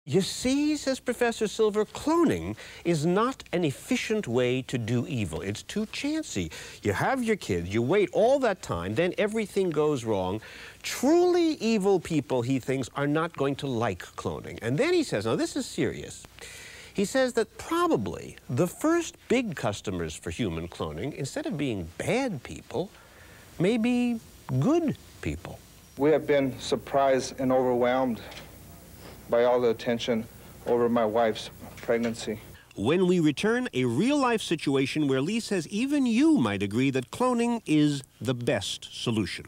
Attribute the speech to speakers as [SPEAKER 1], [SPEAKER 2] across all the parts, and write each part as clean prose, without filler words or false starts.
[SPEAKER 1] You see, says Professor Silver, cloning is not an efficient way to do evil. It's too chancy. You have your kids, you wait all that time, then everything goes wrong. Truly evil people, he thinks, are not going to like cloning. And then he says, now this is serious. He says that probably the first big customers for human cloning, instead of being bad people, may be good people.
[SPEAKER 2] We have been surprised and overwhelmed by all the attention over my wife's pregnancy.
[SPEAKER 1] When we return, a real-life situation where Lee says even you might agree that cloning is the best solution.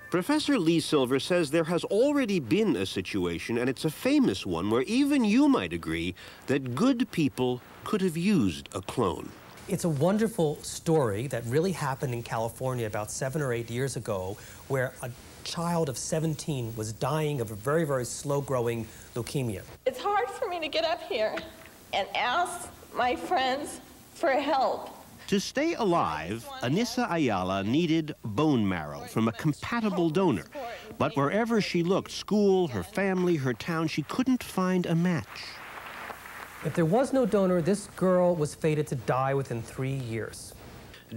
[SPEAKER 1] Professor Lee Silver says there has already been a situation, and it's a famous one, where even you might agree that good people could have used a clone.
[SPEAKER 3] It's a wonderful story that really happened in California about 7 or 8 years ago, where a child of 17 was dying of a very, very slow-growing leukemia.
[SPEAKER 4] It's hard for me to get up here and ask my friends for help.
[SPEAKER 1] To stay alive, Anissa Ayala needed bone marrow from a compatible donor. But wherever she looked, school, her family, her town, she couldn't find a match.
[SPEAKER 3] If there was no donor, this girl was fated to die within 3 years.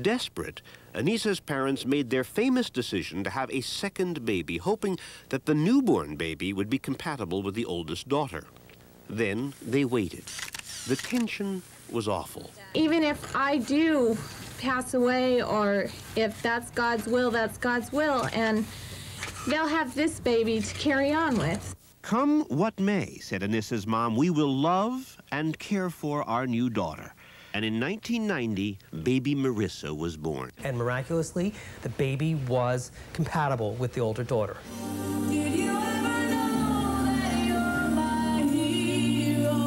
[SPEAKER 1] Desperate, Anissa's parents made their famous decision to have a second baby, hoping that the newborn baby would be compatible with the oldest daughter. Then they waited. The tension was awful.
[SPEAKER 5] Even if I do pass away, or if that's God's will, that's God's will, and they'll have this baby to carry on with.
[SPEAKER 1] Come what may, said Anissa's mom, we will love and care for our new daughter. And in 1990, baby Marissa was born.
[SPEAKER 3] And miraculously, the baby was compatible with the older daughter.
[SPEAKER 6] Did you ever know that you're my hero?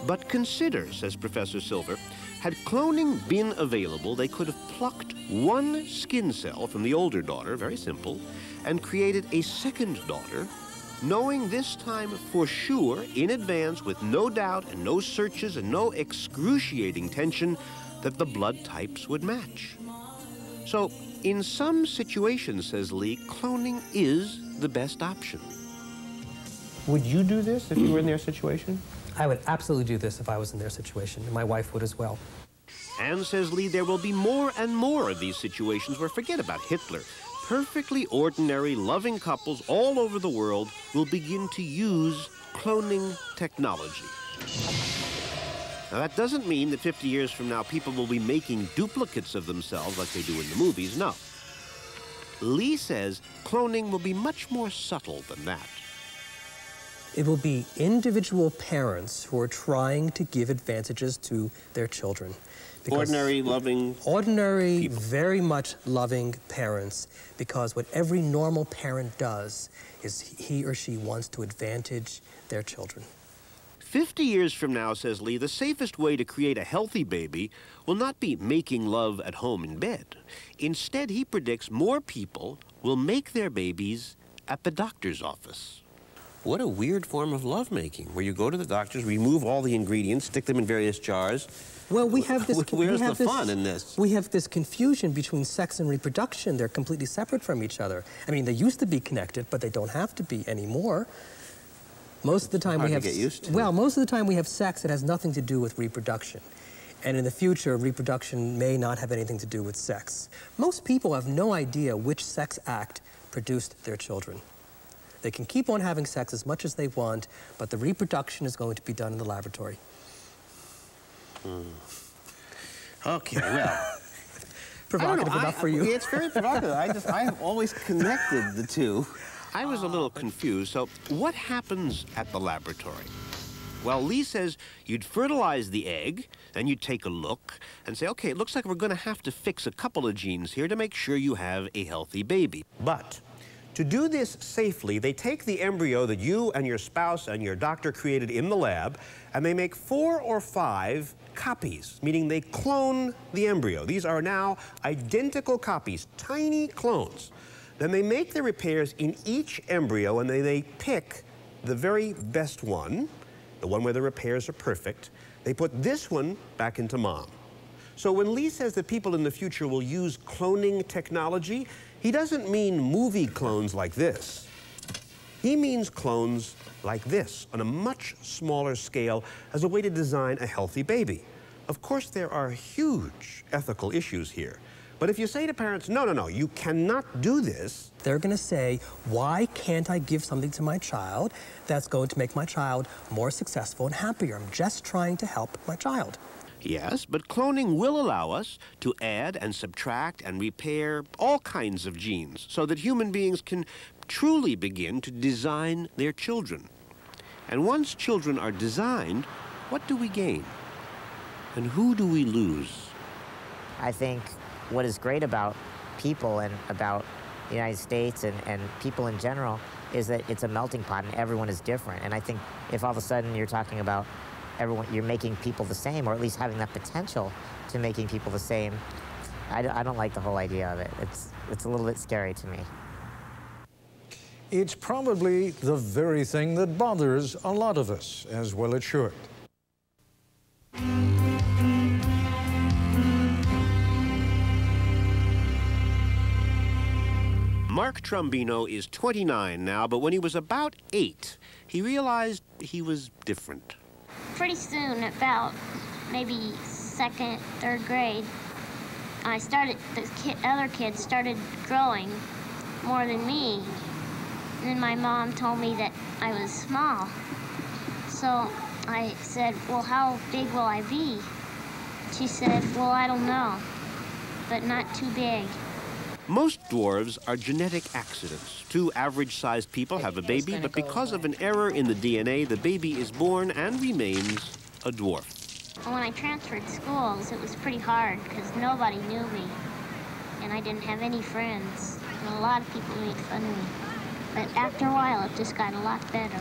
[SPEAKER 1] But consider, says Professor Silver, had cloning been available, they could have plucked one skin cell from the older daughter, very simple, and created a second daughter, knowing this time for sure, in advance, with no doubt and no searches and no excruciating tension, that the blood types would match. So, in some situations, says Lee, cloning is the best option. Would you do this if you were in their situation?
[SPEAKER 3] I would absolutely do this if I was in their situation, and my wife would as well.
[SPEAKER 1] And, says Lee, there will be more and more of these situations where, forget about Hitler, perfectly ordinary, loving couples all over the world will begin to use cloning technology. Now, that doesn't mean that 50 years from now people will be making duplicates of themselves like they do in the movies, no. Lee says cloning will be much more subtle than that.
[SPEAKER 3] It will be individual parents who are trying to give advantages to their children.
[SPEAKER 1] Ordinary, loving
[SPEAKER 3] Ordinary,
[SPEAKER 1] people.
[SPEAKER 3] Very much loving parents, because what every normal parent does is he or she wants to advantage their children.
[SPEAKER 1] 50 years from now, says Lee, the safest way to create a healthy baby will not be making love at home in bed. Instead, he predicts more people will make their babies at the doctor's office. What a weird form of lovemaking, where you go to the doctors, remove all the ingredients, stick them in various jars.
[SPEAKER 3] Well, we have this.
[SPEAKER 1] Where's the fun in this?
[SPEAKER 3] We have this confusion between sex and reproduction. They're completely separate from each other. I mean, they used to be connected, but they don't have to be anymore. Most of the time we have.
[SPEAKER 1] Hard to get used to.
[SPEAKER 3] Well, most of the time we have sex that has nothing to do with reproduction. And in the future, reproduction may not have anything to do with sex. Most people have no idea which sex act produced their children. They can keep on having sex as much as they want, but the reproduction is going to be done in the laboratory.
[SPEAKER 1] Okay, well.
[SPEAKER 3] Provocative enough for you.
[SPEAKER 1] It's very provocative. I have always connected the two. I was a little confused. So what happens at the laboratory? Well, Lee says you'd fertilize the egg, then you'd take a look and say, okay, it looks like we're going to have to fix a couple of genes here to make sure you have a healthy baby. But to do this safely, they take the embryo that you and your spouse and your doctor created in the lab, and they make 4 or 5 copies, meaning they clone the embryo. These are now identical copies, tiny clones. Then they make the repairs in each embryo, and they pick the very best one, the one where the repairs are perfect. They put this one back into mom. So when Lee says that people in the future will use cloning technology, he doesn't mean movie clones like this. He means clones like this, on a much smaller scale, as a way to design a healthy baby. Of course, there are huge ethical issues here. But if you say to parents, no, no, no, you cannot do this,
[SPEAKER 3] they're going to say, why can't I give something to my child that's going to make my child more successful and happier? I'm just trying to help my child.
[SPEAKER 1] yes, but cloning will allow us to add and subtract and repair all kinds of genes so that human beings can truly begin to design their children. And once children are designed, what do we gain? And who do we lose?
[SPEAKER 7] I think what is great about people and about the United States and people in general is that it's a melting pot and everyone is different. And I think if all of a sudden you're talking about everyone, you're making people the same, or at least having that potential to making people the same, I don't like the whole idea of it. It's a little bit scary to me.
[SPEAKER 8] It's probably the very thing that bothers a lot of us, as well it should.
[SPEAKER 1] Mark Trombino is 29 now, but when he was about 8, he realized he was different.
[SPEAKER 9] Pretty soon, about maybe second, third grade, other kids started growing more than me. And then my mom told me that I was small. So I said, well, how big will I be? She said, well, I don't know, but not too big.
[SPEAKER 1] Most dwarves are genetic accidents. 2 average-sized people have a baby, but because of an error in the DNA, the baby is born and remains a dwarf.
[SPEAKER 9] When I transferred schools, it was pretty hard because nobody knew me, and I didn't have any friends. And a lot of people made fun of me. But after a while, it just got a lot better.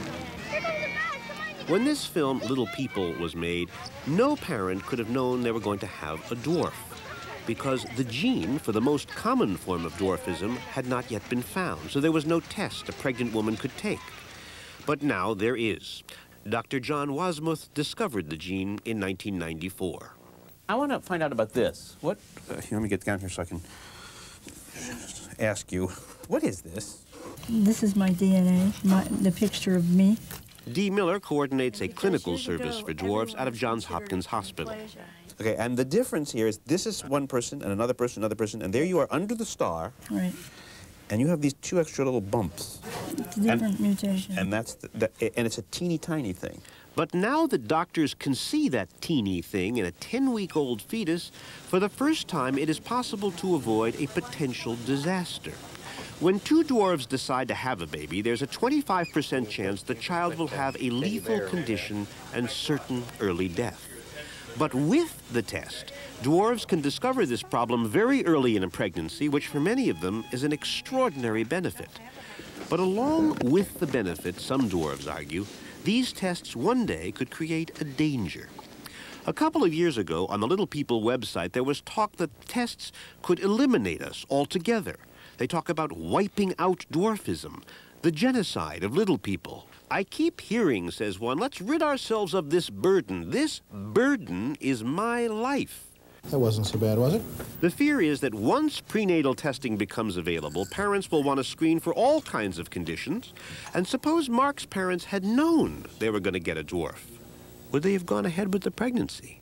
[SPEAKER 1] When this film, Little People, was made, no parent could have known they were going to have a dwarf, because the gene for the most common form of dwarfism had not yet been found, so there was no test a pregnant woman could take. But now there is. Dr. John Wasmuth discovered the gene in 1994.
[SPEAKER 10] I want to find out about this. What? Let me get down here so I can ask you. What is this?
[SPEAKER 11] This is my DNA, the picture of me.
[SPEAKER 1] Dee Miller coordinates a clinical service for dwarves out of Johns Hopkins Hospital.
[SPEAKER 10] Okay, and the difference here is this is one person and another person, and there you are under the star.
[SPEAKER 11] Right.
[SPEAKER 10] And you have these 2 extra little bumps.
[SPEAKER 11] It's a different mutation.
[SPEAKER 10] And that's and it's a teeny tiny thing.
[SPEAKER 1] But now that doctors can see that teeny thing in a 10-week-old fetus, for the first time it is possible to avoid a potential disaster. When 2 dwarves decide to have a baby, there's a 25% chance the child will have a lethal condition and certain early death. But with the test, dwarves can discover this problem very early in a pregnancy, which for many of them is an extraordinary benefit. But along with the benefit, some dwarves argue, these tests one day could create a danger. A couple of years ago, on the Little People website, there was talk that tests could eliminate us altogether. They talk about wiping out dwarfism, the genocide of little people. I keep hearing, says one, let's rid ourselves of this burden. This burden is my life.
[SPEAKER 12] That wasn't so bad, was it?
[SPEAKER 1] The fear is that once prenatal testing becomes available, parents will want to screen for all kinds of conditions. And suppose Mark's parents had known they were going to get a dwarf. Would they have gone ahead with the pregnancy?